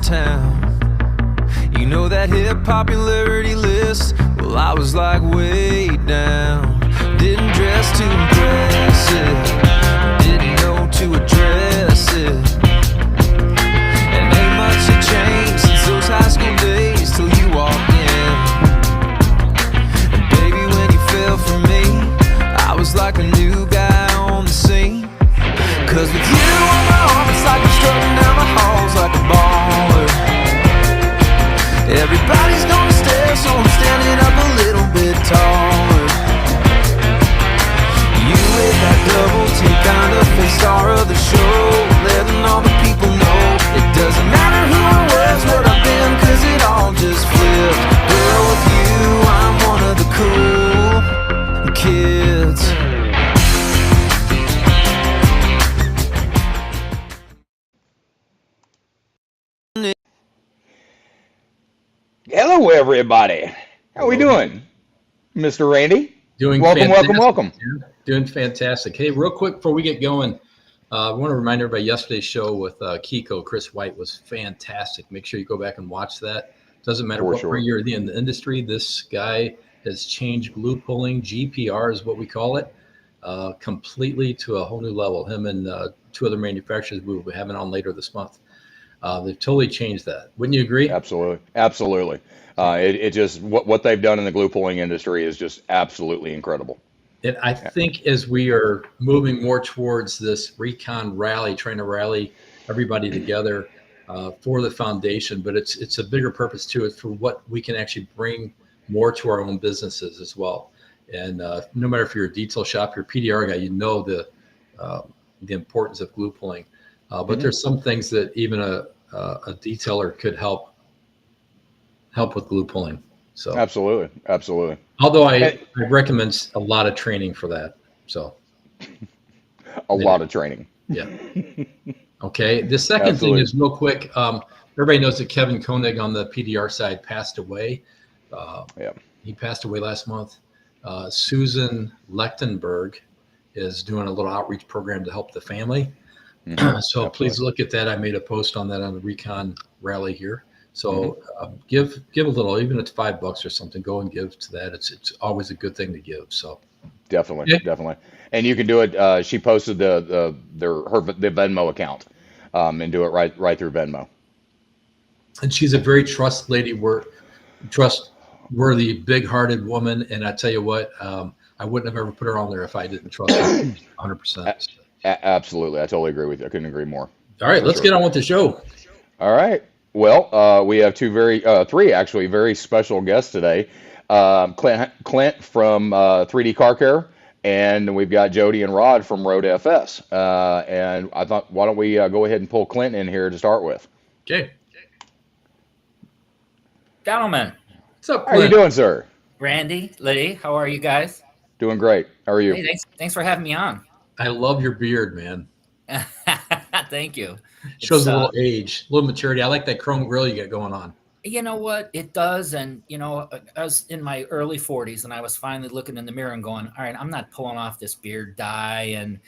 town. You know that hit popularity list? Well, I was like way down. Didn't dress to impress it, didn't know to address it. And ain't much had changed since those high school days till you walked in. And baby, when you fell for me, I was like a new guy on the scene. Cause with you on my arm, it's like I'm strutting down the halls like a baller. Everybody's gonna stare, so I'm standing up a little bit taller. You with that double take, kind of the star of the show, letting all the people know it doesn't matter who I was, what I've been, cause it all just flipped. Girl, with you, I'm one of the cool kids. Hello, everybody. How we doing, Mr. Randy? Doing welcome. Doing fantastic. Hey, real quick before we get going, I want to remind everybody yesterday's show with Kiko, Chris White, was fantastic. Make sure you go back and watch that. Doesn't matter what part you're in the industry, this guy has changed glue pulling, GPR is what we call it, completely to a whole new level. Him and two other manufacturers we will be having on later this month. They've totally changed that. Wouldn't you agree? Absolutely. It just what they've done in the glue pulling industry is just absolutely incredible. And I think as we are moving more towards this recon rally, trying to rally everybody together for the foundation, but it's a bigger purpose too. It's for what we can actually bring more to our own businesses as well. And no matter if you're a detail shop, you're a PDR guy, you know the importance of glue pulling. But there's some things that even a detailer could help with glue pulling. So absolutely. Although I recommend a lot of training for that. So a lot of training. Yeah. Okay. The second thing is real quick. Everybody knows that Kevin Koenig on the PDR side passed away. He passed away last month. Susan Lechtenberg is doing a little outreach program to help the family. So please look at that. I made a post on that on the Recon Rally here. So give a little, even if it's $5 or something, go and give to that. It's always a good thing to give. So definitely. And you can do it. She posted the Venmo account, and do it right through Venmo. And she's a very trustworthy, big-hearted woman. And I tell you what, I wouldn't have ever put her on there if I didn't trust her 100%. Absolutely. I totally agree with you. I couldn't agree more. All right, let's get on with the show. All right. Well, we have three actually very special guests today. Clint from 3D Car Care, and we've got Jody and Rod from Road FS. And I thought, why don't we go ahead and pull Clint in here to start with? Okay. Gentlemen. What's up, Clint? How are you doing, sir? Randy, Liddy, how are you guys? Doing great. How are you? Hey, thanks for having me on. I love your beard, man. Thank you. Shows a little age, a little maturity. I like that chrome grill you got going on. You know what? It does. And, I was in my early 40s and I was finally looking in the mirror and going, all right, I'm not pulling off this beard dye and,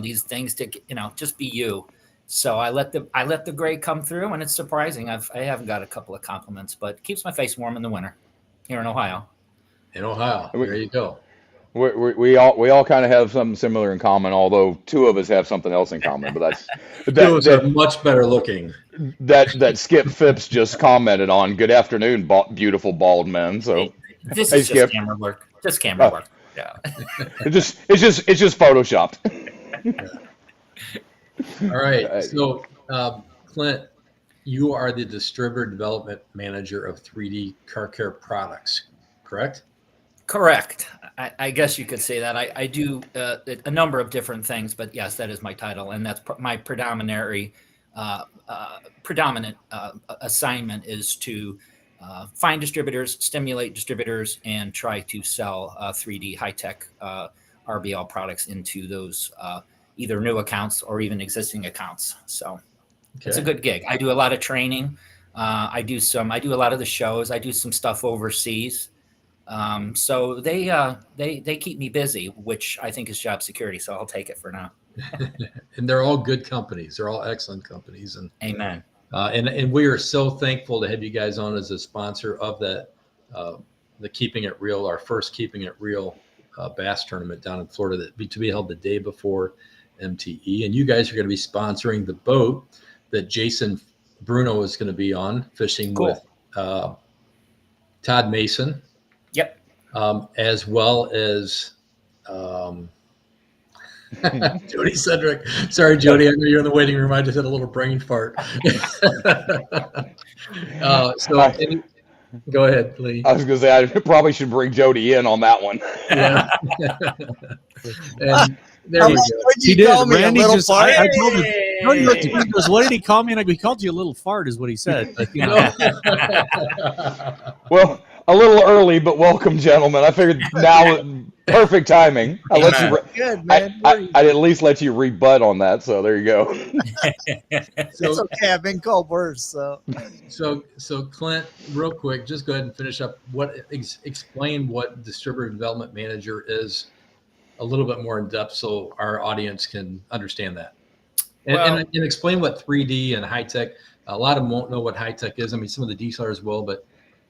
these things to, just be you. So I let the gray come through, and it's surprising. I haven't got a couple of compliments, but it keeps my face warm in the winter here in Ohio. There you go. We all kind of have something similar in common, although two of us have something else in common. But two of us are much better looking. That Skip Phipps just commented on. Good afternoon, beautiful bald men. So this is just camera work. Just camera work. Yeah. It's just photoshopped. All right. So Clint, you are the distributor development manager of 3D Car Care Products, correct? Correct. I guess you could say that. I do a number of different things, but yes, that is my title, and that's my predominant assignment is to find distributors, stimulate distributors, and try to sell 3D high-tech RBL products into those either new accounts or even existing accounts. So it's a good gig. I do a lot of training. I do a lot of the shows. I do some stuff overseas. So they keep me busy, which I think is job security. So I'll take it for now. And they're all good companies. They're all excellent companies. And amen. And we are so thankful to have you guys on as a sponsor of that, the Keeping It Real, our first Keeping It Real bass tournament down in Florida to be held the day before MTE. And you guys are going to be sponsoring the boat that Jason Bruno is going to be on fishing with Todd Mason. Yep. As well as Jody Sedrick. Sorry, Jody, I know you're in the waiting room. I just had a little brain fart. Go ahead, Lee. I was going to say I probably should bring Jody in on that one. Yeah. And there you go. He did. Randy just. I told him. Hey. He goes, "What did he call me?" And he called you a little fart, is what he said. Like, you know. Well, a little early, but welcome, gentlemen. I figured now, perfect timing. I'll let you. Good, man. I'd at least let you rebut on that. So there you go. It's okay. I've been called worse. So Clint, real quick, just go ahead and finish up. Explain what distributor development manager is a little bit more in depth, so our audience can understand that. And explain what 3D and high tech. A lot of them won't know what high tech is. I mean, some of the dealers will, but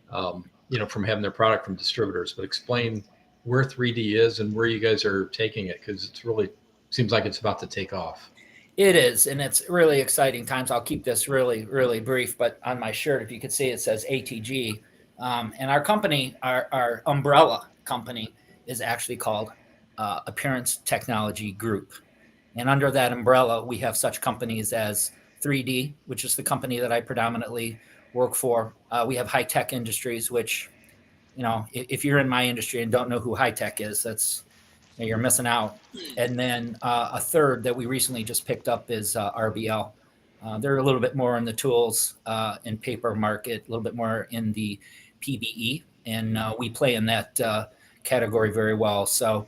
from having their product from distributors. But explain where 3D is and where you guys are taking it, because it's really seems like it's about to take off. It is, and it's really exciting times. I'll keep this really, really brief, but on my shirt, if you could see, it says ATG. And our company, our umbrella company, is actually called Appearance Technology Group. And under that umbrella, we have such companies as 3D, which is the company that I predominantly work for. We have High Tech Industries, which, if you're in my industry and don't know who High Tech is, you're missing out. And then a third that we recently just picked up is RBL. They're a little bit more in the tools and paper market, a little bit more in the PBE, and we play in that category very well. So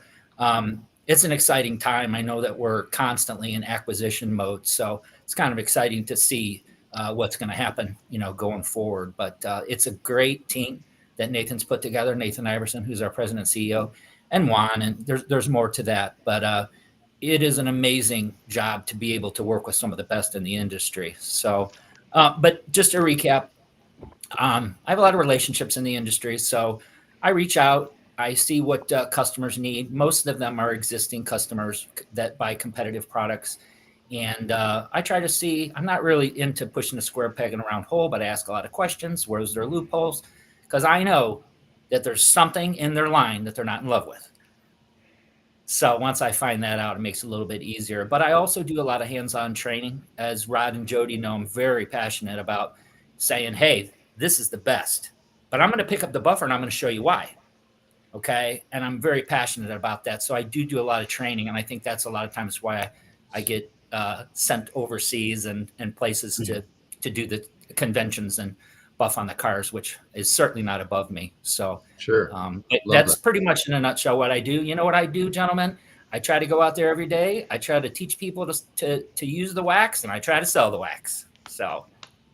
it's an exciting time. I know that we're constantly in acquisition mode, so it's kind of exciting to see what's going to happen, going forward. But it's a great team that Nathan's put together. Nathan Iverson, who's our president and CEO, and Juan, and there's more to that. But it is an amazing job to be able to work with some of the best in the industry. So, but just to recap, I have a lot of relationships in the industry, so I reach out. I see what customers need. Most of them are existing customers that buy competitive products. And I try to see, I'm not really into pushing a square peg in a round hole, but I ask a lot of questions. Where's their loopholes? Because I know that there's something in their line that they're not in love with. So once I find that out, it makes it a little bit easier. But I also do a lot of hands-on training. As Rod and Jody know, I'm very passionate about saying, hey, this is the best. But I'm going to pick up the buffer and I'm going to show you why. Okay. And I'm very passionate about that. So I do a lot of training. And I think that's a lot of times why I get sent overseas and places to do the conventions and buff on the cars, which is certainly not above me. So sure. That's pretty much in a nutshell what I do. You know what I do, gentlemen? I try to go out there every day. I try to teach people to use the wax, and I try to sell the wax. So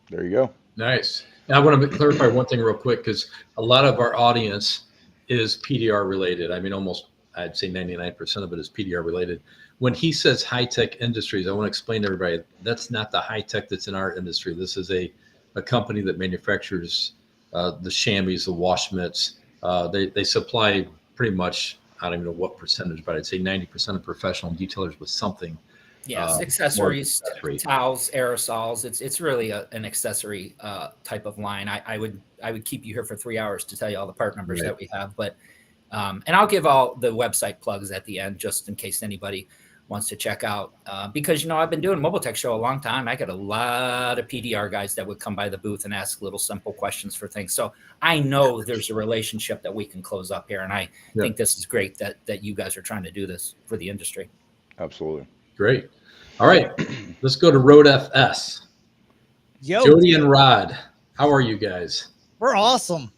there you go. Nice. Now I want to clarify one thing real quick, because a lot of our audience is PDR related. I mean, I'd say 99% of it is PDR related. When he says high tech industries, I want to explain to everybody that's not the high tech that's in our industry. This is a company that manufactures the chamois, the wash mitts. They supply pretty much, I don't even know what percentage, but I'd say 90% of professional detailers with something. Yes, accessories, towels, aerosols. It's really an accessory type of line. I would keep you here for 3 hours to tell you all the part numbers that we have, but and I'll give all the website plugs at the end just in case anybody wants to check out, because I've been doing Mobile Tech Show a long time. I got a lot of PDR guys that would come by the booth and ask little simple questions for things. So I know there's a relationship that we can close up here, and I think this is great that you guys are trying to do this for the industry. Absolutely. Great. All right, let's go to Road FS. Yo, Jody and Rod, how are you guys? we're awesome.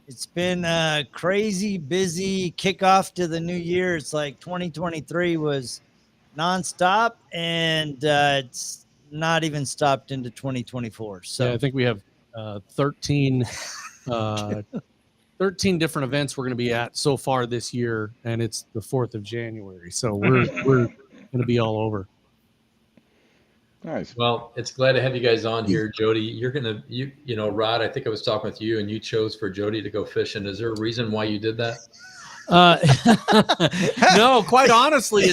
It's been a crazy busy kickoff to the new year. It's like 2023 was nonstop, and it's not even stopped into 2024. So I think we have 13 different events we're going to be at so far this year, and it's the 4th of January. So we're going to be all over. Nice. Well, it's glad to have you guys on here, Jody. You're gonna, Rod. I think I was talking with you, and you chose for Jody to go fishing. Is there a reason why you did that? No, quite honestly,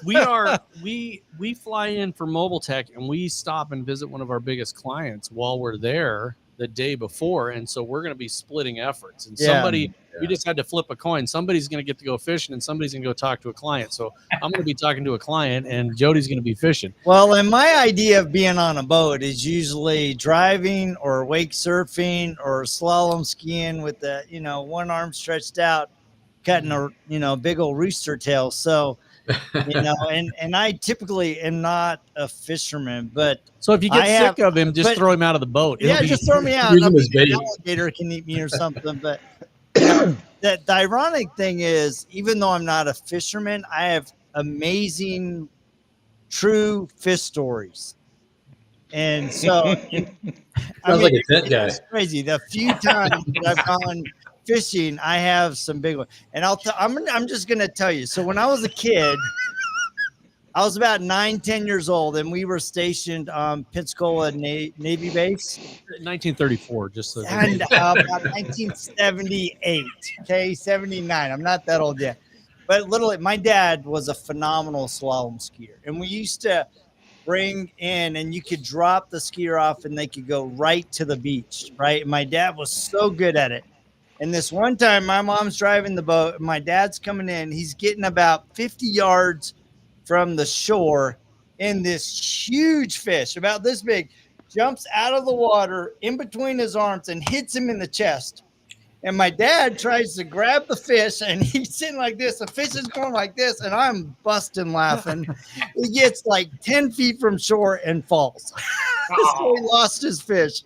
we fly in for Mobile Tech and we stop and visit one of our biggest clients while we're there the day before, and so we're going to be splitting efforts. And we just had to flip a coin. Somebody's going to get to go fishing, and somebody's going to go talk to a client. So I'm going to be talking to a client, and Jody's going to be fishing. Well, and my idea of being on a boat is usually driving or wake surfing or slalom skiing with the, one arm stretched out, cutting a, big old rooster tail. So, and I typically am not a fisherman, but so if you get sick of him, just throw him out of the boat. Just throw me out. An alligator can eat me or something. But the ironic thing is, even though I'm not a fisherman, I have amazing true fish stories. And so sounds like a tent guy. It's crazy. The few times that I've gone fishing, I have some big ones. And I'm just going to tell you. So when I was a kid, I was about 9-10 years old, and we were stationed on Pensacola Navy Base. 1934, just so. And about 1978, okay, 79. I'm not that old yet. But literally, my dad was a phenomenal slalom skier. And we used to bring in, and you could drop the skier off, and they could go right to the beach, right? And my dad was so good at it. And this one time, my mom's driving the boat, and my dad's coming in. He's getting about 50 yards from the shore, and this huge fish, about this big, jumps out of the water in between his arms and hits him in the chest. And my dad tries to grab the fish, and he's sitting like this. The fish is going like this, and I'm busting laughing. He gets like 10 feet from shore and falls. So he lost his fish.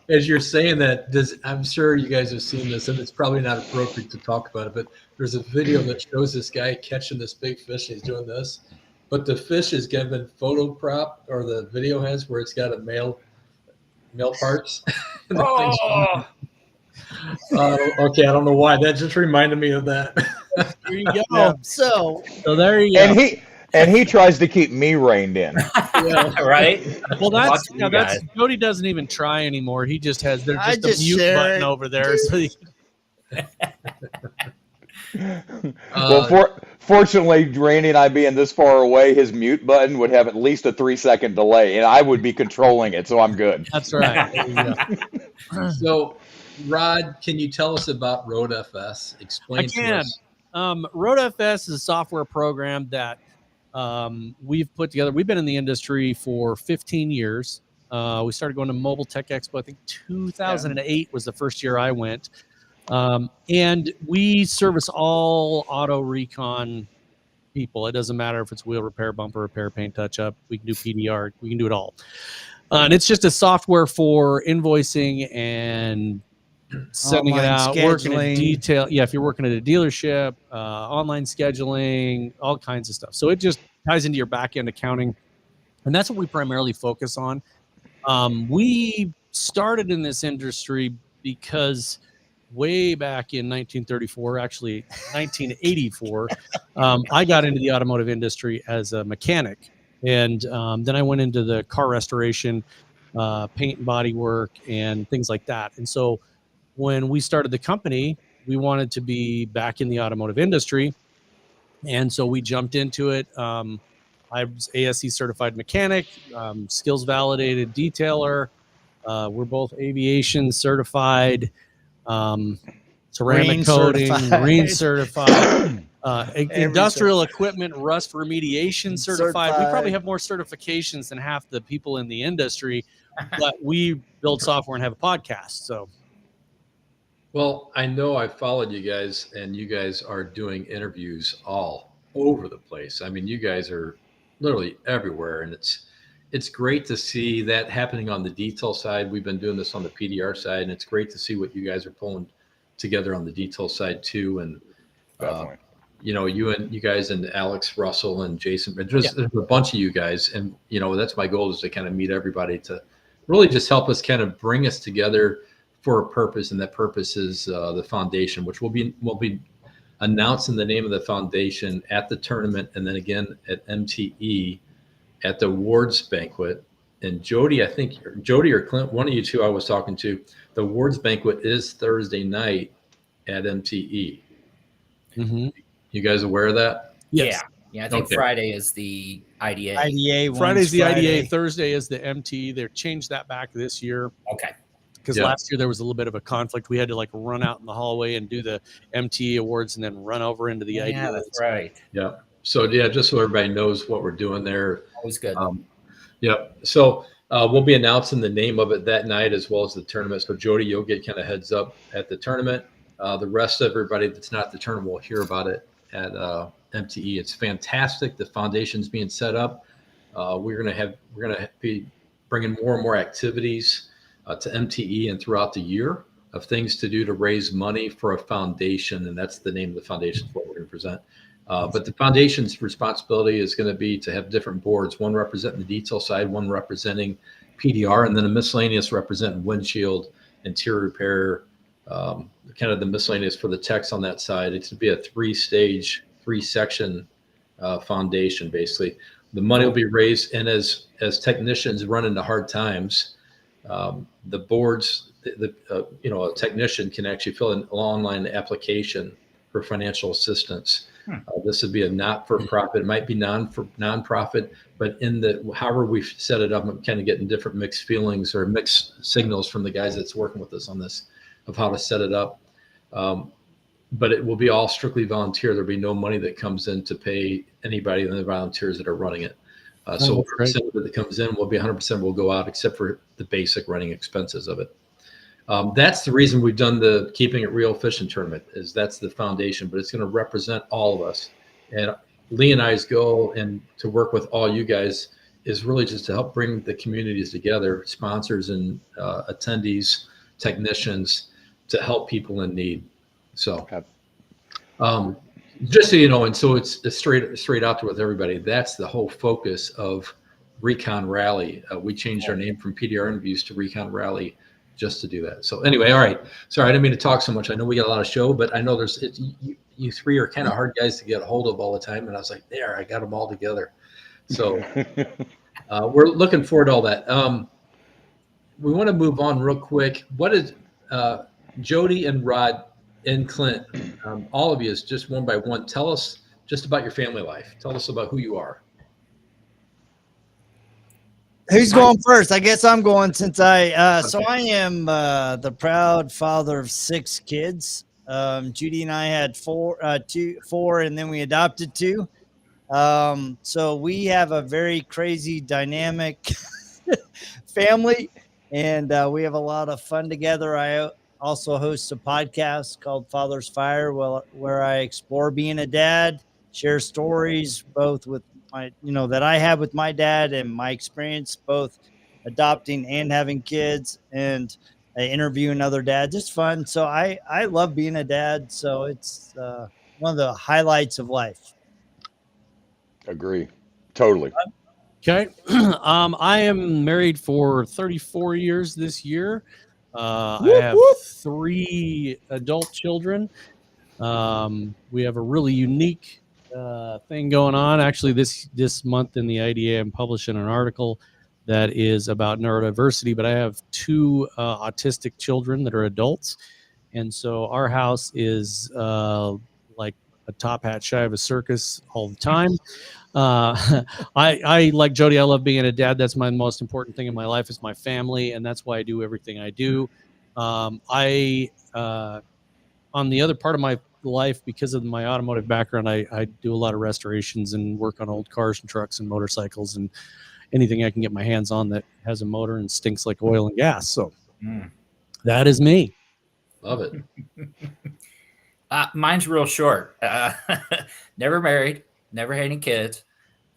As you're saying that, I'm sure you guys have seen this, and it's probably not appropriate to talk about it, but there's a video that shows this guy catching this big fish, and he's doing this, but the fish is given photo prop, or the video has, where it's got a male parts. Okay, I don't know why. That just reminded me of that. There you go. Yeah. So there you go. And he tries to keep me reined in. Yeah, right. Well, that's Jody doesn't even try anymore. He just has a mute button over there. So fortunately, Randy and I being this far away, his mute button would have at least a 3-second delay, and I would be controlling it, so I'm good. That's right. There you go. So, Rod, can you tell us about RoadFS? Explain to us. RoadFS is a software program that we've put together. We've been in the industry for 15 years. We started going to Mobile Tech Expo. I think 2008 was the first year I went. And we service all auto recon people. It doesn't matter if it's wheel repair, bumper repair, paint touch-up. We can do PDR. We can do it all. And it's just a software for invoicing and sending online it out, scheduling. working in detail. Yeah, if you're working at a dealership, online scheduling, all kinds of stuff. So it just ties into your back-end accounting. And that's what we primarily focus on. We started in this industry because way back in 1934, actually 1984, I got into the automotive industry as a mechanic. And then I went into the car restoration, paint and body work, and things like that. And so when we started the company, we wanted to be back in the automotive industry. And so we jumped into it. I was ASE certified mechanic, skills validated detailer. We're both aviation certified, ceramic coating, marine certified, industrial equipment rust remediation certified. We probably have more certifications than half the people in the industry, but we build software and have a podcast. So, well, I know I followed you guys, and you guys are doing interviews all over the place. I mean, you guys are literally everywhere, and it's great to see that happening on the detail side. We've been doing this on the PDR side, and it's great to see what you guys are pulling together on the detail side too. And you guys and Alex Russell and Jason, there's a bunch of you guys, and that's my goal, is to kind of meet everybody to really just help us kind of bring us together for a purpose, and that purpose is the foundation, which we'll be announcing the name of the foundation at the tournament, and then again at MTE at the awards banquet. And Jody, I think Jody or Clint, one of you two I was talking to, the awards banquet is Thursday night at MTE. Mm-hmm. You guys aware of that? Yes. Yeah. I think Okay. Friday is the IDA. IDA. Friday's the Friday. IDA. Thursday is the MT. They've changed that back this year. Okay. Because last year there was a little bit of a conflict. We had to like run out in the hallway and do the MT awards and then run over into the IDA. Yeah, that's right. Yeah. So yeah, just so everybody knows what we're doing there. Always good. Yeah. So we'll be announcing the name of it that night as well as the tournament. So Jody, you'll get kind of heads up at the tournament. The rest of everybody that's not at the tournament will hear about it at MTE. It's fantastic. The foundation's being set up. We're gonna be bringing more and more activities to MTE and throughout the year of things to do to raise money for a foundation, and that's the name of the foundation is what we're going to present. But the foundation's responsibility is going to be to have different boards, one representing the detail side, one representing PDR, and then a miscellaneous representing windshield, interior repair, kind of the miscellaneous for the techs on that side. It's to be a 3-stage, 3-section foundation, basically. The money will be raised, and as technicians run into hard times, the boards, a technician can actually fill an online application for financial assistance. This would be a not-for-profit. It might be non-profit, but however we've set it up, I'm kind of getting different mixed feelings or mixed signals from the guys that's working with us on this of how to set it up. But it will be all strictly volunteer. There'll be no money that comes in to pay anybody than the volunteers that are running it. So percent that comes in will be 100% will go out, except for the basic running expenses of it. That's the reason we've done the Keeping It Real fishing tournament, is that's the foundation, but it's going to represent all of us. And Lee and I's goal, and to work with all you guys, is really just to help bring the communities together, sponsors and attendees, technicians, to help people in need. So, just so you know, and so it's straight out there with everybody. That's the whole focus of Recon Rally. We changed our name from PDR Interviews to Recon Rally just to do that. So anyway, all right. Sorry, I didn't mean to talk so much. I know we got a lot of show, but I know you three are kind of hard guys to get a hold of all the time. And I was like, I got them all together. So we're looking forward to all that. We want to move on real quick. What is Jody and Rod and Clint, all of you, is just one by one. Tell us just about your family life. Tell us about who you are. Who's going first? I guess I'm going, since I am the proud father of 6 kids. Judy and I had 4, and then we adopted 2. So we have a very crazy, dynamic family, and we have a lot of fun together. I also host a podcast called Father's Fire, where I explore being a dad, share stories both with that I have with my dad and my experience both adopting and having kids, and interviewing other dads. It's fun. So I love being a dad. So it's one of the highlights of life. Agree. Totally. Okay. I am married for 34 years this year. I have 3 adult children. We have a really unique thing going on. Actually, this month in the IDA, I'm publishing an article that is about neurodiversity, but I have 2 autistic children that are adults. And so our house is like a top hat shy of a circus all the time. I like Jody, I love being a dad. That's my most important thing in my life, is my family. And that's why I do everything I do. On the other part of my life, because of my automotive background, I do a lot of restorations and work on old cars and trucks and motorcycles and anything I can get my hands on that has a motor and stinks like oil and gas. So that is me. Love it. Mine's real short. Never married, never had any kids.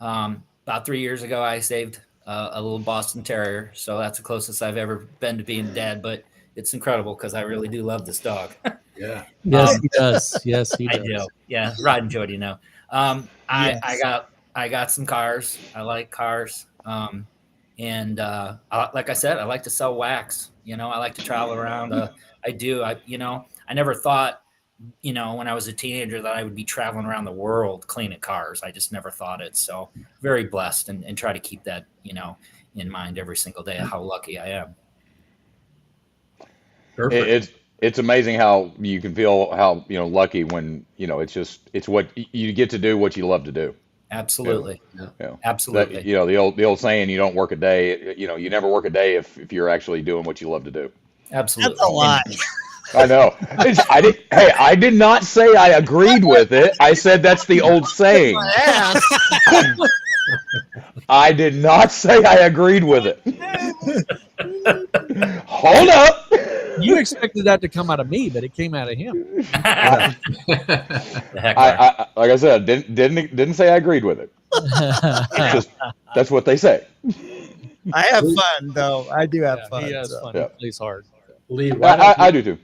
About 3 years ago, I saved a little Boston Terrier. So that's the closest I've ever been to being a dad, but it's incredible because I really do love this dog. Yeah. Yes, he does. Yes, he does. I do. Yeah. Rod and Jody know. Yes. I got some cars. I like cars. And like I said, I like to sell wax. I like to travel around. I do. I never thought you know, when I was a teenager, that I would be traveling around the world cleaning cars. I just never thought it. So very blessed, and try to keep that, you know, in mind every single day, how lucky I am. Perfect. It's amazing how you can feel how, lucky when, it's what you get to do what you love to do. Absolutely. Yeah. That, Absolutely. the old saying, you don't work a day, you never work a day if you're actually doing what you love to do. Absolutely. That's a lie. I know. I did not say I agreed with it. I said that's the old saying. I did not say I agreed with it. Hold up. You expected that to come out of me, but it came out of him. The heck are- I like I said, didn't say I agreed with it. It's just that's what they say. I have fun though. I do have Yeah, fun. he has so. fun. Yeah. He plays hard. Lee, I do too.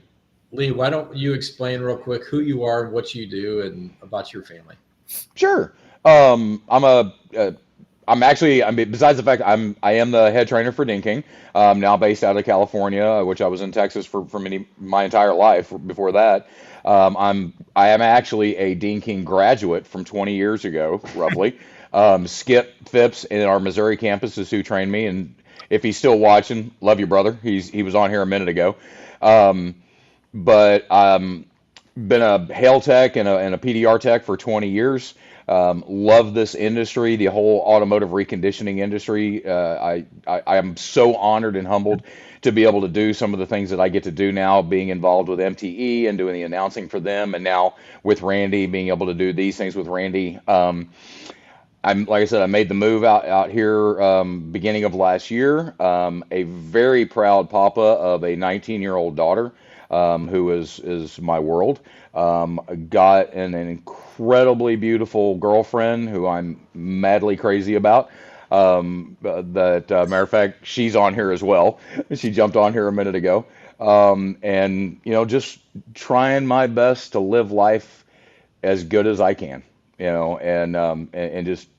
Lee, why don't you explain real quick who you are and what you do and about your family? Sure. Besides the fact I am the head trainer for Dean King. Now based out of California, which I was in Texas for my entire life before that. I am actually a Dean King graduate from 20 years ago, roughly. Skip Phipps in our Missouri campus is who trained me, and if he's still watching, love you, brother. He was on here a minute ago. But been a hail tech and a PDR tech for 20 years. Love this industry, the whole automotive reconditioning industry. I am so honored and humbled to be able to do some of the things that I get to do now, being involved with MTE and doing the announcing for them, and now with Randy, being able to do these things with Randy. Like I said, I made the move out here beginning of last year. A very proud papa of a 19-year-old daughter who is my world. Got an incredibly beautiful girlfriend who I'm madly crazy about. Matter of fact, she's on here as well. She jumped on here a minute ago. And just trying my best to live life as good as I can, and just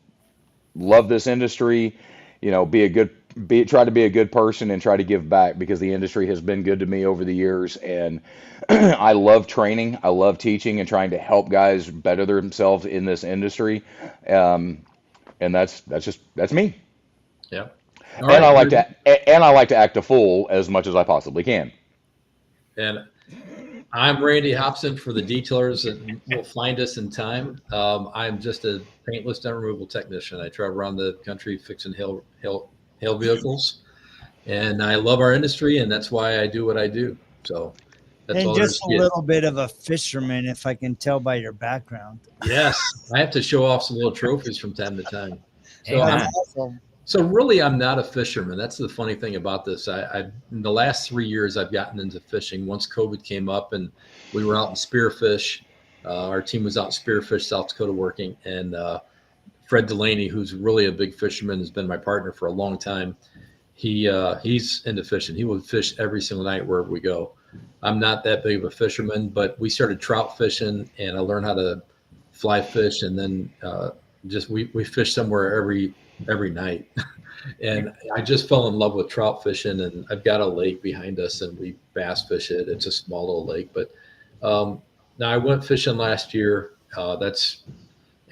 love this industry, try to be a good person and try to give back because the industry has been good to me over the years. And I love training. I love teaching and trying to help guys better themselves in this industry. And that's me. Yeah. And I like to act a fool as much as I possibly can. And I'm Randy Hobson for the detailers that will find us in time. I'm just a paintless dent removal technician. I travel around the country fixing hail vehicles, and I love our industry, and that's why I do what I do. So that's all. And just a little bit of a fisherman, if I can tell by your background. Yes, I have to show off some little trophies from time to time. So Amen. Awesome. So really, I'm not a fisherman. That's the funny thing about this. I in the last 3 years, I've gotten into fishing. Once COVID came up and we were out in spearfish, our team was out in spearfish, South Dakota working. And Fred Delaney, who's really a big fisherman, has been my partner for a long time. He's into fishing. He will fish every single night wherever we go. I'm not that big of a fisherman, but we started trout fishing, and I learned how to fly fish, and then we fish somewhere every night. And I just fell in love with trout fishing, and I've got a lake behind us and we bass fish it. It's a small little lake, but now I went fishing last year.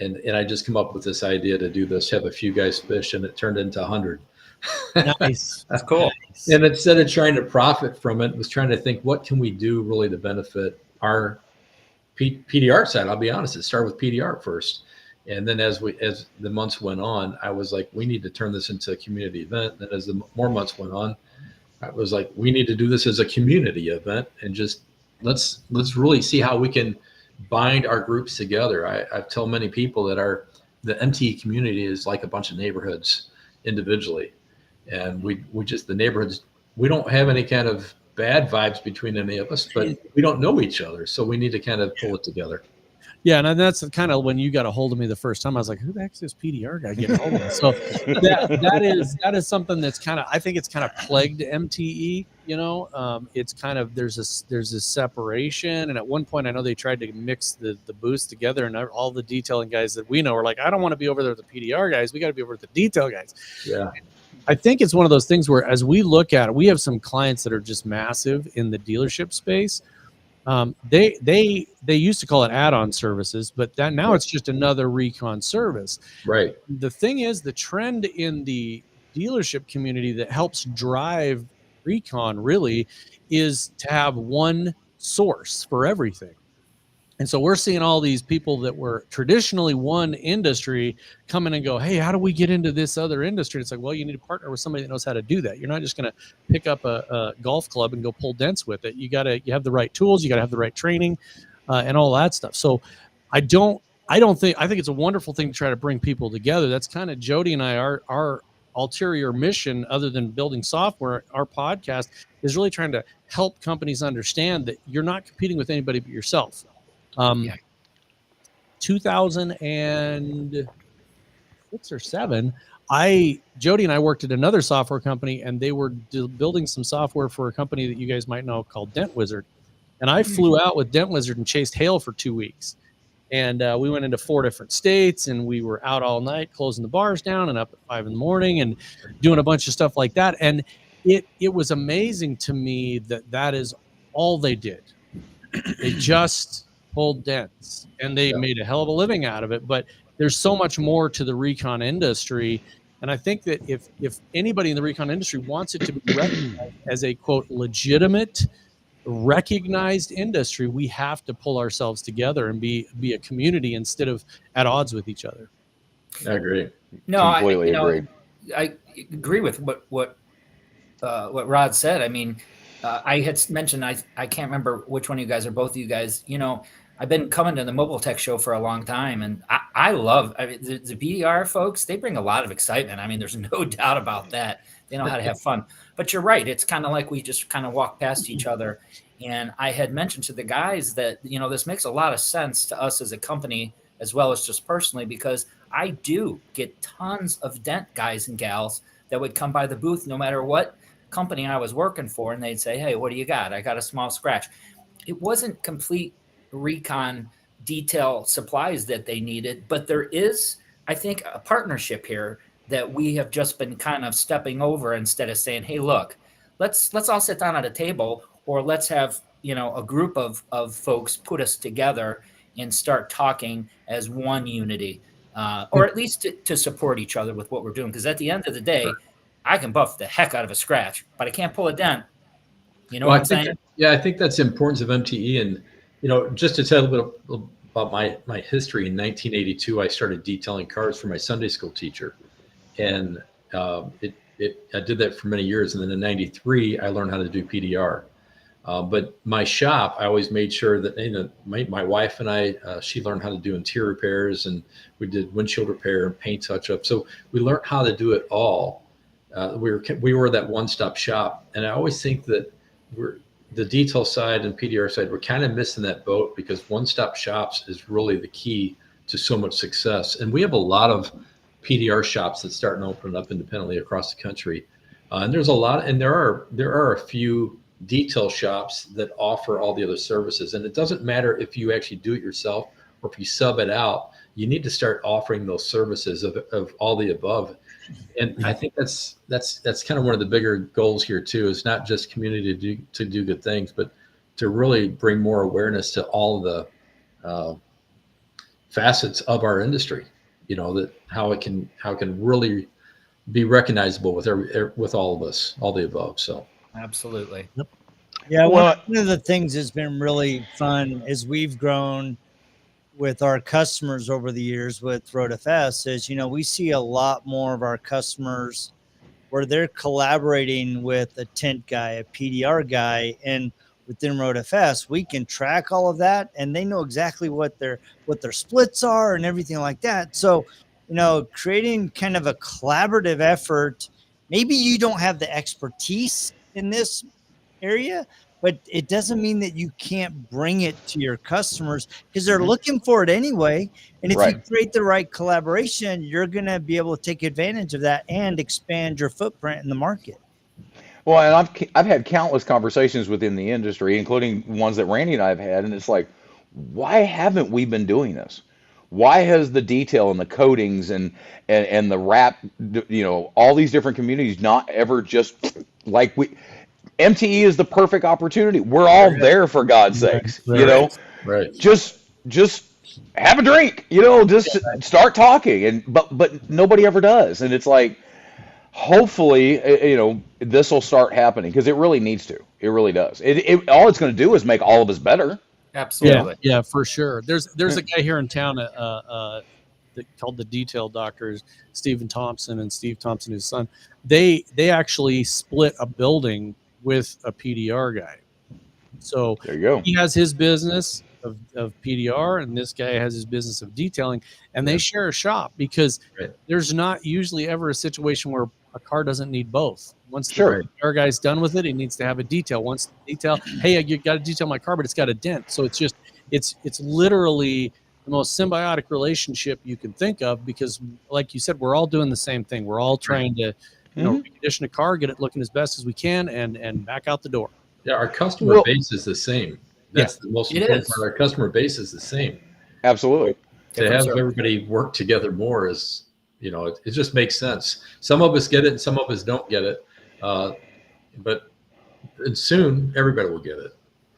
And I just come up with this idea to do this, have a few guys fish, and it turned into 100. Nice. That's cool. And instead of trying to profit from it, was trying to think, what can we do really to benefit our PDR side? I'll be honest, it started with PDR first. And then as the months went on, I was like, we need to turn this into a community event. And then as the more months went on, I was like, we need to do this as a community event, and just let's really see how we can bind our groups together. I've told many people that the MTE community is like a bunch of neighborhoods individually. And the neighborhoods, we don't have any kind of bad vibes between any of us, but we don't know each other. So we need to kind of pull it together. Yeah, and that's kind of when you got a hold of me the first time. I was like, "Who the heck is this PDR guy getting a hold of me?" So that is something that's kind of, I think it's kind of plagued MTE. It's kind of there's this separation, and at one point I know they tried to mix the booths together, and all the detailing guys that we know are like, "I don't want to be over there with the PDR guys. We got to be over with the detail guys." Yeah. I think it's one of those things where, as we look at it, we have some clients that are just massive in the dealership space. They used to call it add-on services, but that now it's just another recon service. Right. The thing is, the trend in the dealership community that helps drive recon really is to have one source for everything. And so we're seeing all these people that were traditionally one industry come in and go, hey, how do we get into this other industry? It's like, well, you need to partner with somebody that knows how to do that. You're not just going to pick up a golf club and go pull dents with it. You have the right tools, you got to have the right training, and all that stuff. So I think it's a wonderful thing to try to bring people together. That's kind of Jody and I, our ulterior mission, other than building software. Our podcast is really trying to help companies understand that you're not competing with anybody but yourself. 2006 or 7, Jody and I worked at another software company, and they were building some software for a company that you guys might know called Dent Wizard. And I flew out with Dent Wizard and chased hail for 2 weeks. And we went into 4 different states, and we were out all night closing the bars down and up at 5 a.m. and doing a bunch of stuff like that. And it was amazing to me that is all they did. They just pulled dents, and they made a hell of a living out of it. But there's so much more to the recon industry, and I think that if anybody in the recon industry wants it to be recognized as a quote legitimate, recognized industry, we have to pull ourselves together and be a community instead of at odds with each other. I agree. No, Completely agree. I agree with what Rod said. I mean, I had mentioned, I can't remember which one of you guys or both of you guys, I've been coming to the Mobile Tech Show for a long time, and I love the BDR folks. They bring a lot of excitement. I mean, there's no doubt about that. They know how to have fun. But you're right. It's kind of like we just kind of walk past each other. And I had mentioned to the guys that, this makes a lot of sense to us as a company, as well as just personally, because I do get tons of dent guys and gals that would come by the booth no matter what company I was working for, and they'd say, hey, what do you got? I got a small scratch. It wasn't complete recon detail supplies that they needed, but there is, I think, a partnership here that we have just been kind of stepping over, instead of saying, hey, look, let's all sit down at a table, or let's have a group of folks put us together and start talking as one unity, or at least to support each other with what we're doing. Because at the end of the day, I can buff the heck out of a scratch, but I can't pull a dent. You know what I'm saying? I think that's the importance of MTE. And, just to tell a little about my history, in 1982, I started detailing cars for my Sunday school teacher. And I did that for many years. And then in 93, I learned how to do PDR. But my shop, I always made sure that my wife and I, she learned how to do interior repairs, and we did windshield repair and paint touch up. So we learned how to do it all. We were that one-stop shop. And I always think that the detail side and PDR side, we're kind of missing that boat, because one-stop shops is really the key to so much success. And we have a lot of PDR shops that start and open up independently across the country. And there's a lot, and there are a few detail shops that offer all the other services. And it doesn't matter if you actually do it yourself or if you sub it out. You need to start offering those services of all the above. And I think that's kind of one of the bigger goals here too, is not just community to do good things, but to really bring more awareness to all the facets of our industry. That how it can really be recognizable with all of us, all the above. So absolutely. Yeah, one of the things that's been really fun as we've grown with our customers over the years with RoadFS is, we see a lot more of our customers where they're collaborating with a tint guy, a PDR guy, and within RoadFS, we can track all of that, and they know exactly what their splits are and everything like that. So, creating kind of a collaborative effort. Maybe you don't have the expertise in this area, but it doesn't mean that you can't bring it to your customers, because they're looking for it anyway. And if you create the right collaboration, you're going to be able to take advantage of that and expand your footprint in the market. Well, and I've had countless conversations within the industry, including ones that Randy and I have had, and it's like, why haven't we been doing this? Why has the detail and the coatings and the wrap, all these different communities not ever just like MTE is the perfect opportunity. We're all there, for God's sakes. Right. You know, Right. just have a drink. You know, just start talking, and but nobody ever does, and it's like, hopefully, you know, this will start happening because it really needs to. It really does. It all it's going to do is make all of us better. Absolutely. Yeah, for sure. There's a guy here in town called the Detail Doctors, Stephen Thompson and Steve Thompson, his son. They actually split a building with a PDR guy. So There you go. he has his business of PDR, and this guy has his business of detailing, and they share a shop because there's not usually ever a situation where a car doesn't need both. Once the PDR guy's done with it, he needs to have a detail. Once the detail, hey, you got to detail my car, but it's got a dent. So it's literally the most symbiotic relationship you can think of because, like you said, we're all doing the same thing. We're all trying to recondition a car, get it looking as best as we can, and back out the door. Yeah, our customer base is the same. That's the most It important is. part. Our customer base is the same. Absolutely. To have everybody work together more is, you know, it just makes sense. Some of us get it and some of us don't get it. But soon everybody will get it.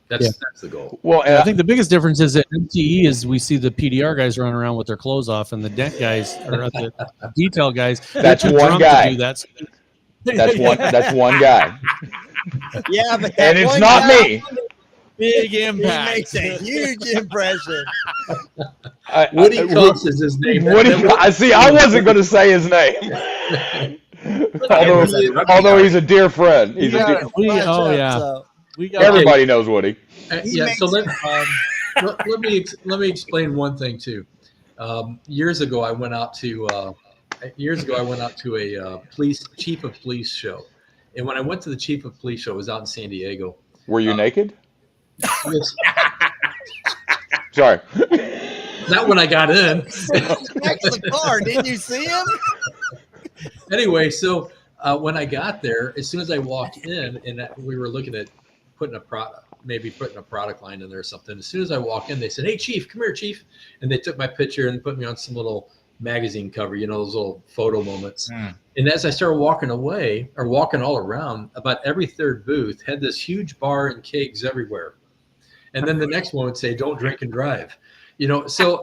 That's the goal. Well, I think the biggest difference is that MTE is we see the PDR guys running around with their clothes off, and the dent guys or the detail guys. That's they're too one drunk guy. To do that. That's one guy. Yeah, but And it's not me. Big He impact. makes a huge impression. Woody Cox is his name. Woody, I see. I wasn't going to say his name, although he's a dear friend. He's a dear, everybody knows Woody. So let me explain one thing too. Years ago, I went out to a chief of police show, and when I went to the chief of police show, it was out in San Diego. Were you naked? Sorry. Not when I got in. Back to the car. Didn't you see him? Anyway, so when I got there, as soon as I walked in, and we were looking at putting a product line in there or something. As soon as I walked in, they said, "Hey, Chief, come here, Chief," and they took my picture and put me on some little magazine cover, you know, those little photo moments. And as I started walking away or walking all around, about every third booth had this huge bar and kegs everywhere. And then the next one would say, "Don't drink and drive." You know, so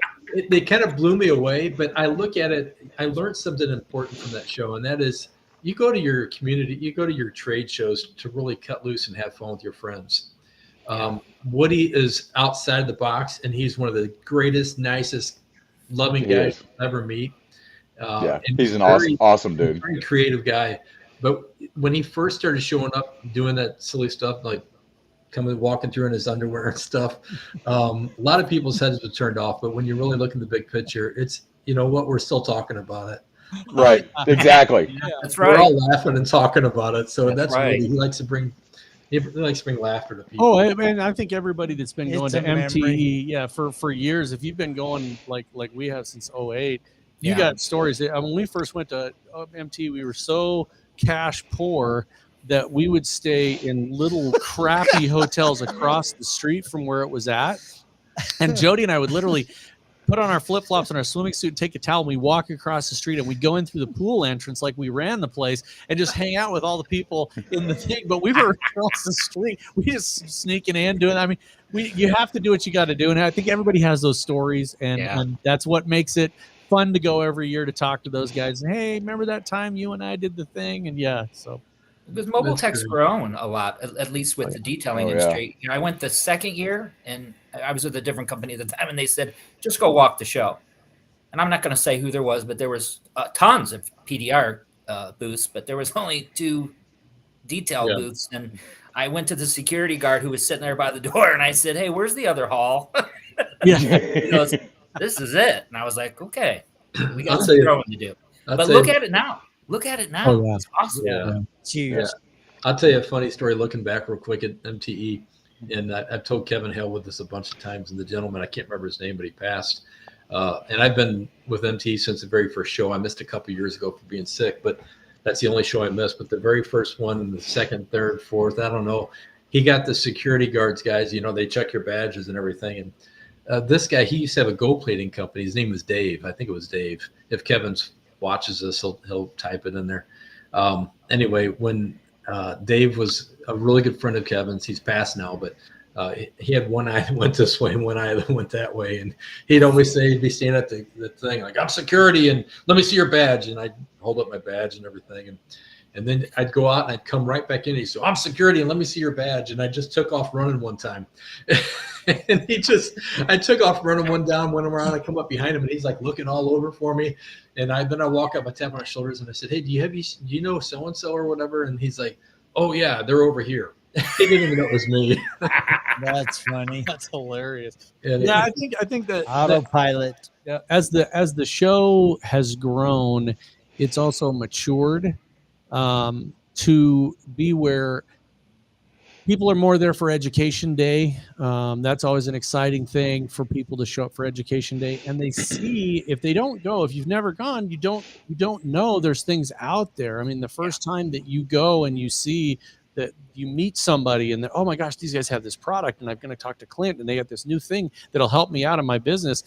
they kind of blew me away. But I look at it, I learned something important from that show, and that is you go to your community, you go to your trade shows to really cut loose and have fun with your friends. Woody is outside the box, and he's one of the greatest, nicest, loving guys you'll ever meet. He's an awesome dude. Very creative guy. But when he first started showing up, doing that silly stuff, like walking through in his underwear and stuff, a lot of people's heads were turned off. But when you really look in the big picture, it's, you know what, we're still talking about it. Right. Exactly. That's right. We're all laughing and talking about it. So that's right. He likes to bring laughter to people. Oh, I mean, I think everybody that's been going to MTE, for years, if you've been going like we have since 2008, you got stories. When we first went to MTE, we were so cash poor that we would stay in little crappy hotels across the street from where it was at. And Jody and I would literally put on our flip-flops and our swimming suit and take a towel, and we walk across the street, and we go in through the pool entrance like we ran the place and just hang out with all the people in the thing. But we were across the street. We just sneaking in, doing. I mean, you have to do what you got to do, and I think everybody has those stories, and that's what makes it fun to go every year to talk to those guys. And hey, remember that time you and I did the thing? And so. Because mobile tech's grown a lot, at least with the detailing industry. You know, I went the second year, and I was with a different company at the time, and they said, "Just go walk the show." And I'm not going to say who there was, but there was tons of PDR booths, but there was only 2 detail booths. And I went to the security guard who was sitting there by the door, and I said, "Hey, where's the other hall?" He goes, "This is it." And I was like, "Okay, we got some growing to do." But look at it now. Look at it now. Oh, yeah. It's awesome. Cheers. I'll tell you a funny story looking back real quick at MTE. And I've told Kevin Hale with this a bunch of times, and the gentleman, I can't remember his name, but he passed. And I've been with MTE since the very first show. I missed a couple years ago for being sick, but that's the only show I missed. But the very first one, the second, third, fourth, I don't know. He got the security guards guys, you know, they check your badges and everything. And this guy, he used to have a gold plating company. His name was Dave. I think it was Dave. If Kevin's watches this, he'll type it in there. Anyway, when Dave was a really good friend of Kevin's. He's passed now, but he had one eye that went this way and one eye that went that way. And he'd always say, he'd be standing at the thing like, I'm security and let me see your badge. And I'd hold up my badge and everything. And then I'd go out and I'd come right back in. He'd say, I'm security and let me see your badge. And I just took off running one time. And I took off running one down, went around, I come up behind him and he's like looking all over for me. And then I walk up, I tap on his shoulders and I said, hey, do you know so-and-so or whatever? And he's like, oh yeah, they're over here. He didn't even know it was me. That's funny. That's hilarious. And Yeah, I think that Autopilot. yeah, as the show has grown, it's also matured to be where people are more there for Education Day. That's always an exciting thing for people to show up for Education Day, and they see if they don't go, if you've never gone, you don't know there's things out there. I mean, the first time that you go and you see that you meet somebody and oh my gosh, these guys have this product and I'm going to talk to Clint and they have this new thing that'll help me out in my business.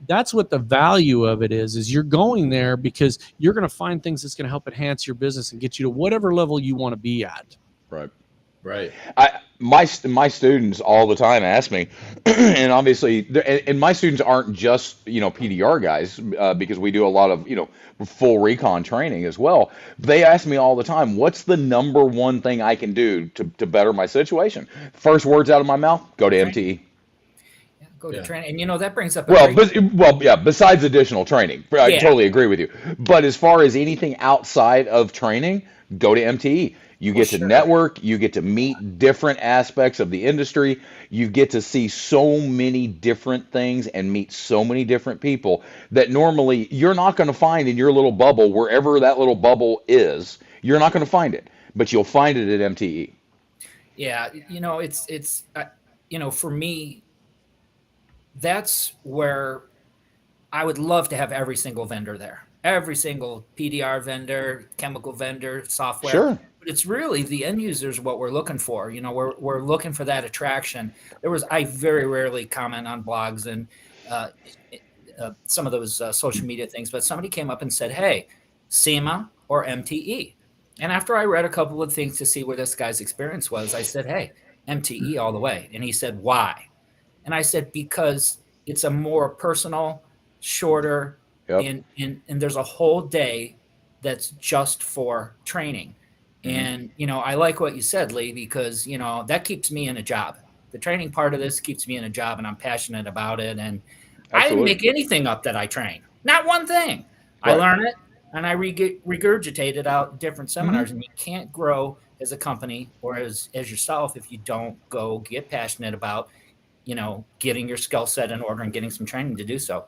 That's what the value of it is you're going there because you're going to find things that's going to help enhance your business and get you to whatever level you want to be at. Right. right. My students all the time ask me, and obviously, and my students aren't just PDR guys because we do a lot of full recon training as well. They ask me all the time, what's the number one thing I can do to better my situation? First words out of my mouth, go to MTE. Yeah, go to training, and that brings up. Besides additional training, I totally agree with you. But as far as anything outside of training, go to MTE. You get to network, you get to meet different aspects of the industry, you get to see so many different things and meet so many different people that normally you're not going to find in your little bubble, wherever that little bubble is. You're not going to find it, but you'll find it at MTE. Yeah, it's for me, that's where I would love to have every single vendor there. Every single PDR vendor, chemical vendor, software. Sure. But it's really the end users what we're looking for. We're looking for that attraction. I very rarely comment on blogs and some of those social media things, but somebody came up and said, hey, SEMA or MTE? And after I read a couple of things to see where this guy's experience was, I said, hey, MTE all the way. And he said, why? And I said, because it's a more personal, shorter, and there's a whole day that's just for training. And, I like what you said, Lee, because, that keeps me in a job. The training part of this keeps me in a job and I'm passionate about it. And I didn't make anything up that I train. Not one thing. Right. I learn it and I regurgitate it out in different seminars. And you can't grow as a company or as yourself if you don't go get passionate about, getting your skill set in order and getting some training to do so.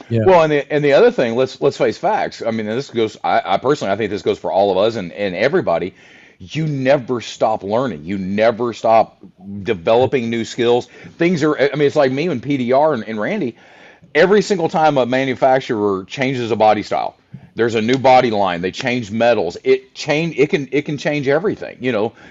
Yeah. Well, and the other thing, let's face facts. I mean, this goes. I personally, I think this goes for all of us and everybody. You never stop learning. You never stop developing new skills. Things are. I mean, it's like me and PDR and Randy. Every single time a manufacturer changes a body style, there's a new body line. They change metals. It can change everything.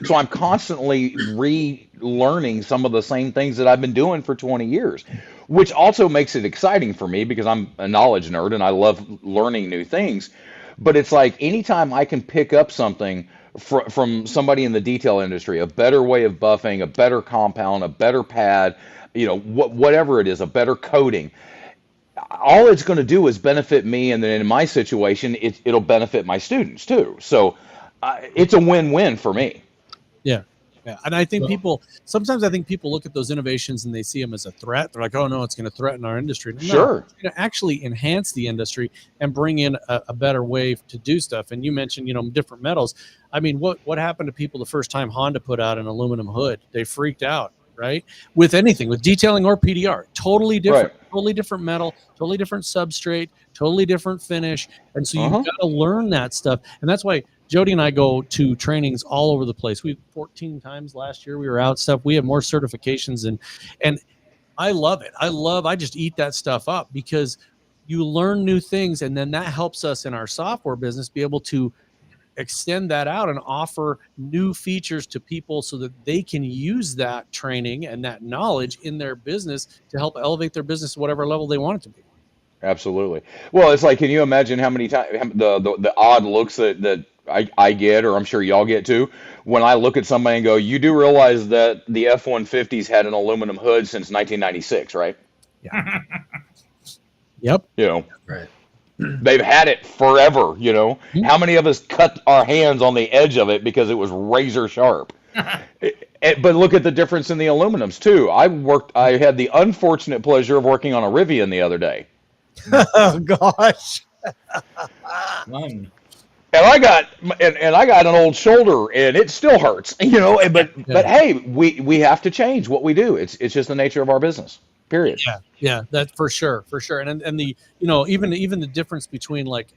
So I'm constantly relearning some of the same things that I've been doing for 20 years. Which also makes it exciting for me because I'm a knowledge nerd and I love learning new things. But it's like anytime I can pick up something from somebody in the detail industry, a better way of buffing, a better compound, a better pad, whatever it is, a better coating, all it's going to do is benefit me. And then in my situation, it'll benefit my students too. So it's a win-win for me. Yeah. Yeah, and I think sometimes people look at those innovations and they see them as a threat. They're like, oh no, it's going to threaten our industry. No, sure. It's going to actually enhance the industry and bring in a better way to do stuff. And you mentioned, different metals. I mean, what happened to people the first time Honda put out an aluminum hood? They freaked out, right? With anything, with detailing or PDR, totally different, totally different metal, totally different substrate, totally different finish. And so you've got to learn that stuff. And that's why Jody and I go to trainings all over the place. 14 times last year we were out stuff. We have more certifications and I love it. I just eat that stuff up because you learn new things and then that helps us in our software business be able to extend that out and offer new features to people so that they can use that training and that knowledge in their business to help elevate their business to whatever level they want it to be. Absolutely. Well, it's like, can you imagine how many times the odd looks that I get, or I'm sure y'all get too, when I look at somebody and go, you do realize that the F-150s had an aluminum hood since 1996, right? Yeah. Yep. You know, Right. they've had it forever, you know. Mhm. How many of us cut our hands on the edge of it because it was razor sharp? But look at the difference in the aluminums too. I had the unfortunate pleasure of working on a Rivian the other day. Oh gosh. One. And I got an old shoulder, and it still hurts, you know. But hey, we have to change what we do. It's just the nature of our business. Period. Yeah, that's for sure. And the even the difference between like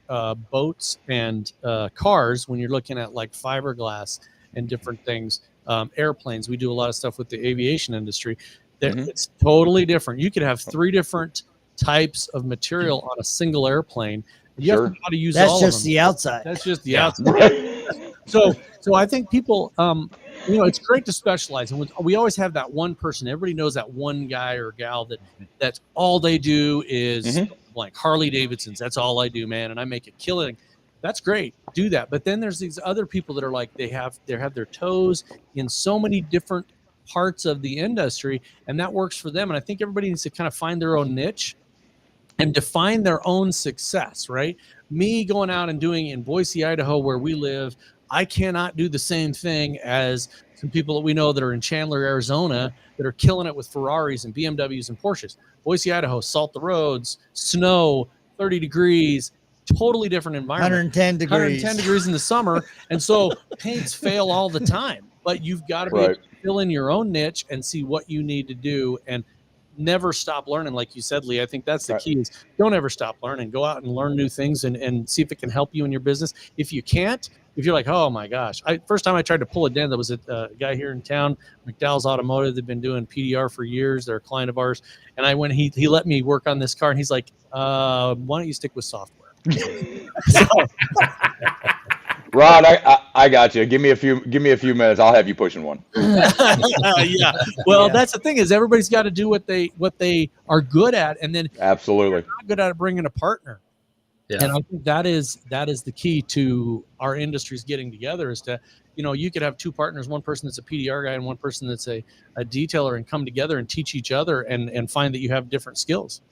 boats and cars when you're looking at like fiberglass and different things, airplanes. We do a lot of stuff with the aviation industry. It's totally different. You could have 3 different types of material on a single airplane. You have to know how to use all That's of them. just the outside. That's just the outside. So I think people, it's great to specialize, and we always have that one person. Everybody knows that one guy or gal that's all they do is like Harley Davidsons. That's all I do, man, and I make a killing. That's great. Do that. But then there's these other people that are like they have their toes in so many different parts of the industry, and that works for them. And I think everybody needs to kind of find their own niche and define their own success, right? Me going out and doing in Boise, Idaho, where we live, I cannot do the same thing as some people that we know that are in Chandler, Arizona, that are killing it with Ferraris and BMWs and Porsches. Boise, Idaho, salt the roads, snow, 30 degrees, totally different environment. 110 degrees. 110 degrees in the summer. And so paints fail all the time, but you've got to be able to fill in your own niche and see what you need to do and never stop learning. Like you said, Lee, I think that's the key is don't ever stop learning. Go out and learn new things and see if it can help you in your business. If you can't, if you're like, oh my gosh, first time I tried to pull a dent, there was a guy here in town, McDowell's Automotive. They've been doing PDR for years. They're a client of ours. And I went, he let me work on this car, and he's like, why don't you stick with software? Rod, I got you. Give me a few minutes. I'll have you pushing one. Yeah. Well, that's the thing is everybody's got to do what they are good at, and then absolutely not good at bringing a partner. Yeah. And I think that is the key to our industries getting together is to, you could have 2 partners, one person that's a PDR guy and one person that's a detailer, and come together and teach each other and find that you have different skills.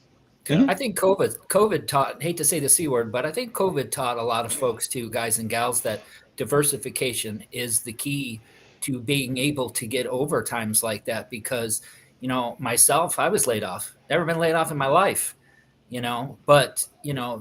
Yeah. I think COVID taught, hate to say the C word, but I think COVID taught a lot of folks too, guys and gals, that diversification is the key to being able to get over times like that. Because, myself, I was laid off, never been laid off in my life, but,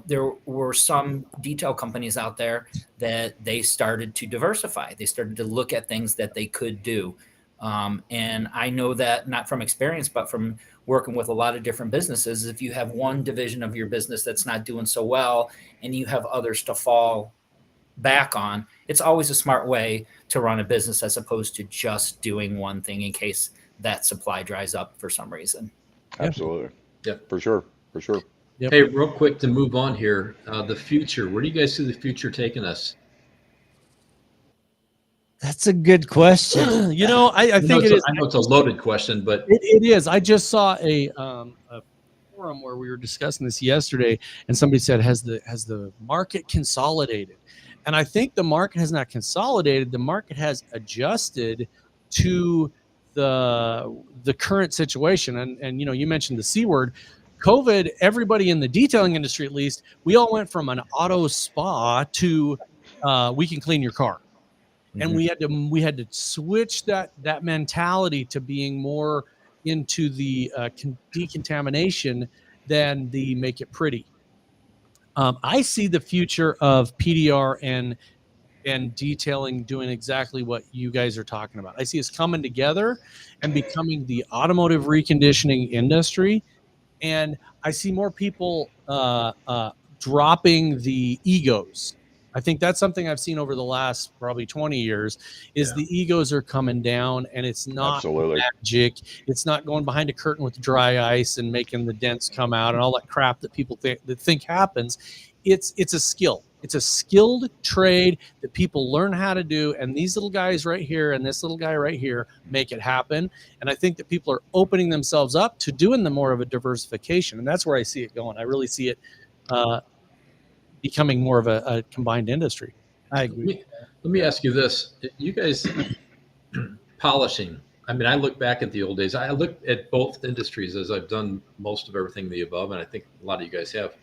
there were some detail companies out there that they started to diversify. They started to look at things that they could do. And I know that not from experience, but from working with a lot of different businesses, if you have one division of your business that's not doing so well and you have others to fall back on, it's always a smart way to run a business as opposed to just doing one thing in case that supply dries up for some reason. Absolutely. Yeah, for sure. Yep. Hey, real quick to move on here, the future, where do you guys see the future taking us? That's a good question. I think it is. I know it's a loaded question, but it is. I just saw a forum where we were discussing this yesterday, and somebody said, "Has the market consolidated?" And I think the market has not consolidated. The market has adjusted to the current situation. And you mentioned the C word. COVID, everybody in the detailing industry, at least, we all went from an auto spa to we can clean your car. And we had to switch that mentality to being more into the decontamination than the make it pretty. I see the future of PDR and detailing doing exactly what you guys are talking about. I see us coming together and becoming the automotive reconditioning industry, and I see more people dropping the egos. I think that's something I've seen over the last probably 20 years is the egos are coming down, and it's not magic. It's not going behind a curtain with dry ice and making the dents come out and all that crap that people think happens. It's a skill. It's a skilled trade that people learn how to do. And these little guys right here and this little guy right here make it happen. And I think that people are opening themselves up to doing the more of a diversification. And that's where I see it going. I really see it becoming more of a combined industry. I Let agree. me, let me ask you this. You guys, polishing. I mean, I look back at the old days. I look at both industries as I've done most of everything the above, and I think a lot of you guys have.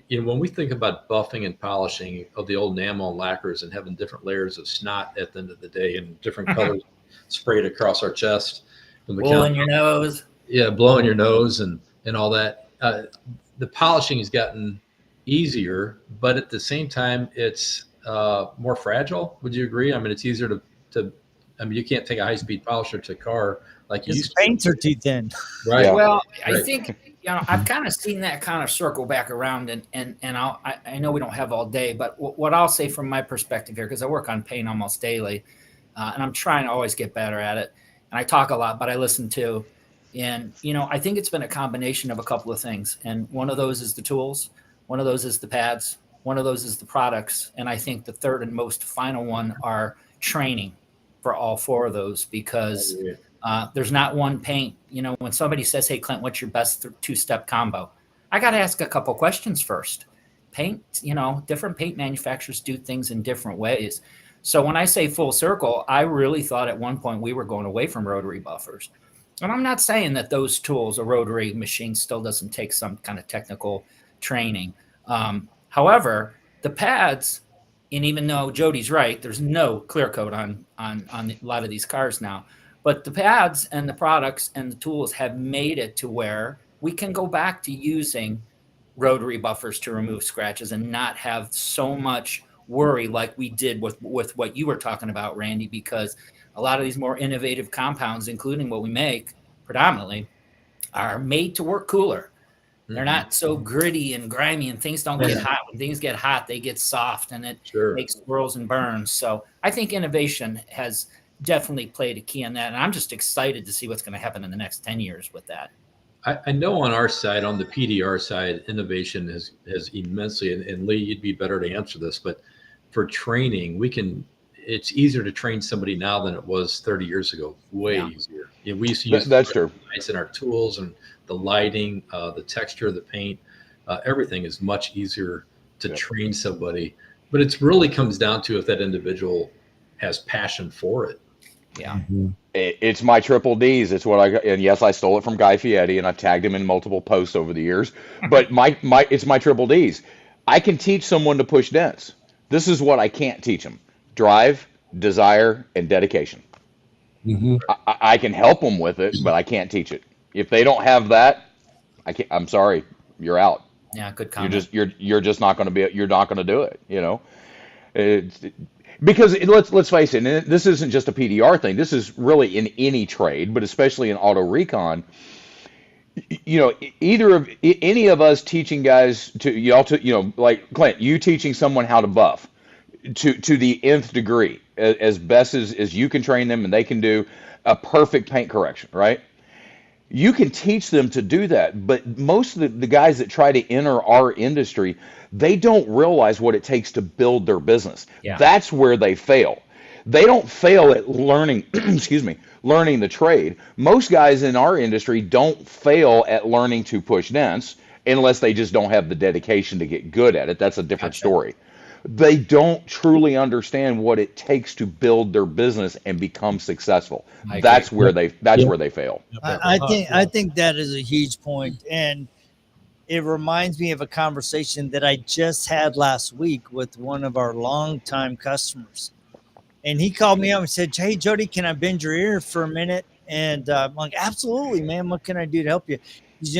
You know, when we think about buffing and polishing of the old enamel and lacquers and having different layers of snot at the end of the day and different colors sprayed across our chest, from the Wool in your nose. yeah, blowing your nose and all that. The polishing has gotten easier, but at the same time, it's more fragile. Would you agree? I mean, it's easier to I mean, you can't take a high speed polisher to a car like you His used to. paints are too thin. Right. Yeah. Well, I Right. think I've kind of seen that kind of circle back around, and I know we don't have all day, but what I'll say from my perspective here, because I work on paint almost daily, and I'm trying to always get better at it. And I talk a lot, but I listen too. And I think it's been a combination of a couple of things, and one of those is the tools, one of those is the pads, one of those is the products, and I think the third and most final one are training for all four of those, because there's not one paint. When somebody says, "Hey, Clint, what's your best two-step combo?" I got to ask a couple questions first. Paint, different paint manufacturers do things in different ways. So when I say full circle, I really thought at one point we were going away from rotary buffers. And I'm not saying that those tools, a rotary machine, still doesn't take some kind of technical training. However, the pads, and even though Jody's right, there's no clear coat on a lot of these cars now. But the pads and the products and the tools have made it to where we can go back to using rotary buffers to remove scratches and not have so much worry like we did with what you were talking about, Randy, because a lot of these more innovative compounds, including what we make predominantly, are made to work cooler. They're not so gritty and grimy, and things don't get hot. When things get hot, they get soft, and it makes swirls and burns. So I think innovation has definitely played a key in that, and I'm just excited to see what's going to happen in the next 10 years with that. I know on our side, on the PDR side, innovation has immensely, and Lee, you'd be better to answer this, but for training, it's easier to train somebody now than it was 30 years ago. Way easier. We used to use That's true. lights in our tools, and the lighting, the texture of the paint, everything is much easier to train somebody. But it really comes down to if that individual has passion for it. Yeah. It's my triple D's. It's what I got. And yes, I stole it from Guy Fieri, and I've tagged him in multiple posts over the years. But it's my triple D's. I can teach someone to push dents. This is what I can't teach them: drive, desire, and dedication. I can help them with it, but I can't teach it. If they don't have that, I'm sorry, you're out. Yeah, good comment. You're just not going to you're not going to do it. Because let's face it, and this isn't just a PDR thing. This is really in any trade, but especially in auto recon. Any of us teaching guys like Clint, you teaching someone how to buff to the nth degree, as best as you can train them, and they can do a perfect paint correction, right? You can teach them to do that, but most of the guys that try to enter our industry, they don't realize what it takes to build their business. Yeah. That's where they fail. They don't fail at learning, learning the trade. Most guys in our industry don't fail at learning to push dents unless they just don't have the dedication to get good at it. That's a different story. They don't truly understand what it takes to build their business and become successful. That's where they fail. I think that is a huge point, and it reminds me of a conversation that I just had last week with one of our longtime customers. And he called me up and said, "Hey, Jody, can I bend your ear for a minute?" And I'm like, "Absolutely, man. What can I do to help you?"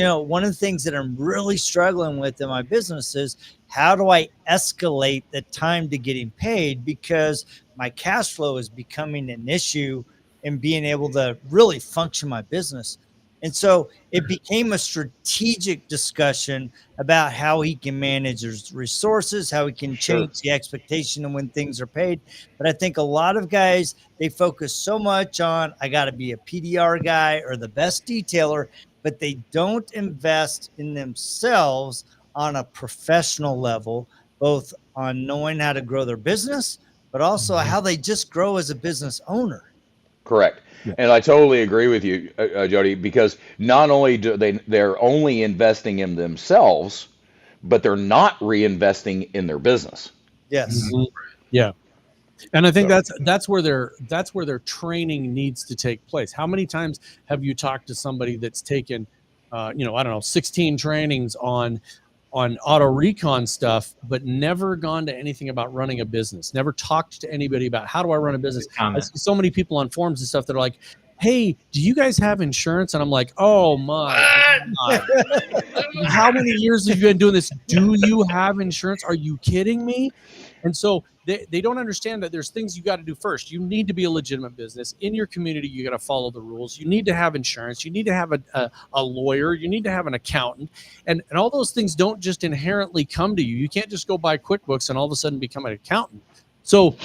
One of the things that I'm really struggling with in my business is, how do I escalate the time to getting paid? Because my cash flow is becoming an issue in being able to really function my business. And so it became a strategic discussion about how he can manage his resources, how he can change the expectation of when things are paid. But I think a lot of guys, they focus so much on, I got to be a PDR guy or the best detailer, but they don't invest in themselves on a professional level, both on knowing how to grow their business, but also how they just grow as a business owner. Correct. Yeah. And I totally agree with you, Jody, because not only do they're only investing in themselves, but they're not reinvesting in their business. Yes. Yeah. And I think that's where their training needs to take place. How many times have you talked to somebody that's taken, I don't know, 16 trainings on auto recon stuff, but never gone to anything about running a business, never talked to anybody about how do I run a business? I see so many people on forums and stuff that are like, hey, do you guys have insurance? And I'm like, oh my God. How many years have you been doing this? Do you have insurance? Are you kidding me? And so they don't understand that there's things you got to do first. You need to be a legitimate business. In your community, you got to follow the rules. You need to have insurance. You need to have a lawyer. You need to have an accountant. And all those things don't just inherently come to you. You can't just go buy QuickBooks and all of a sudden become an accountant. So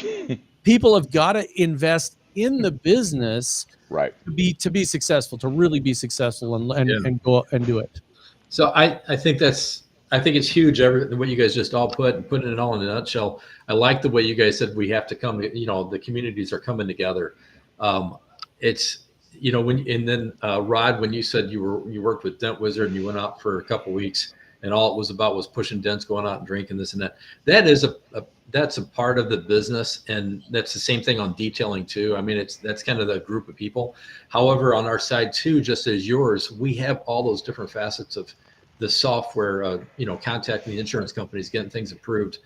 people have got to invest in the business right to be successful, to really be successful and go out and do it. So I think it's huge. What you guys just all putting it all in a nutshell. I like the way you guys said we have to come. The communities are coming together. It's Rod, when you said you worked with Dent Wizard and you went out for a couple weeks and all it was about was pushing dents, going out and drinking this and that. That is that's a part of the business, and that's the same thing on detailing too. I mean, that's kind of the group of people. However, on our side too, just as yours, we have all those different facets of the software, contacting the insurance companies, getting things approved,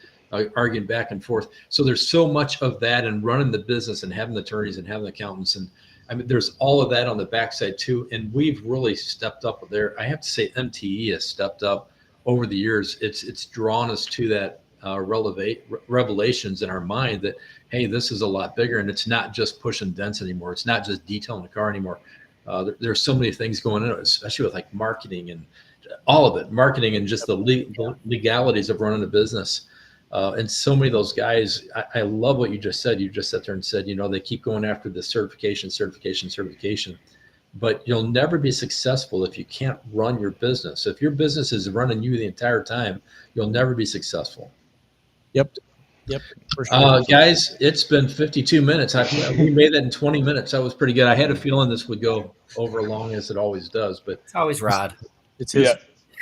arguing back and forth. So there's so much of that, and running the business and having the attorneys and having the accountants. And I mean, there's all of that on the backside too. And we've really stepped up there. I have to say MTE has stepped up over the years. It's drawn us to that revelations in our mind that, hey, this is a lot bigger, and it's not just pushing dents anymore. It's not just detailing the car anymore. There's so many things going on, especially with like marketing and all of it, marketing and just the legalities of running a business. And so many of those guys, I love what you just said. You just sat there and said, they keep going after the certification, but you'll never be successful if you can't run your business. If your business is running you the entire time, you'll never be successful. Yep. For sure. Guys, it's been 52 minutes. We made that in 20 minutes. That was pretty good. I had a feeling this would go over long as it always does, but it's always Rod. It's his.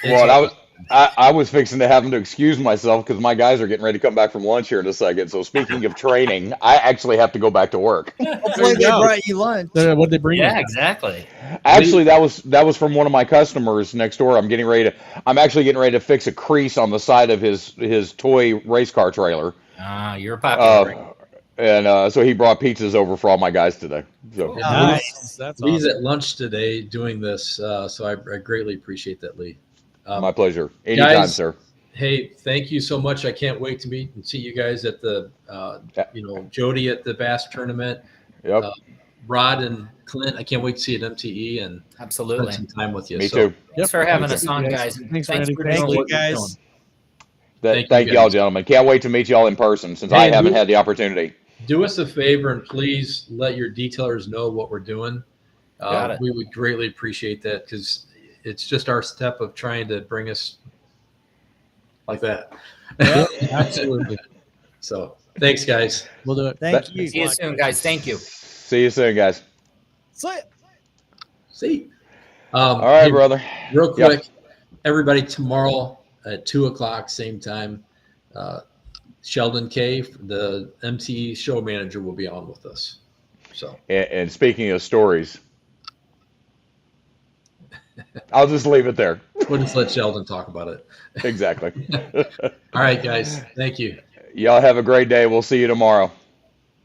Yeah. Well, I was fixing to have to excuse myself because my guys are getting ready to come back from lunch here in a second. So speaking of training, I actually have to go back to work. Hopefully they brought you lunch. What did they bring? Yeah, exactly. Actually, that was from one of my customers next door. I'm actually getting ready to fix a crease on the side of his toy race car trailer. You're popular. And so he brought pizzas over for all my guys today. So Nice. That's Lee's awesome. at lunch today doing this, so I greatly apprate that, Lee. my pleasure. Anytime, guys, sir. Hey, thank you so much. I can't wait to meet and see you guys at the, Jody at the Bass tournament. Yep. Rod and Clint, I can't wait to see you at MTE and Absolutely. spend some time with you. Me too. Thanks for having us on, guys. Thanks, Thanks Randy. for Thank doing you, what you're guys. doing. Thank y'all, gentlemen. Can't wait to meet y'all in person since I haven't had the opportunity. Do us a favor and please let your detailers know what we're doing. Got it. We would greatly appreciate that because it's just our step of trying to bring us like that. Yeah, absolutely. So thanks, guys. We'll do it. Thank you. See you soon, guys. Thank you. See you soon, guys. See. All right, brother. Real quick, everybody, tomorrow at 2:00, same time, Sheldon K, the MTE show manager, will be on with us. So, And speaking of stories, I'll just leave it there. we'll just let Sheldon talk about it. Exactly. All right, guys. Thank you. Y'all have a great day. We'll see you tomorrow.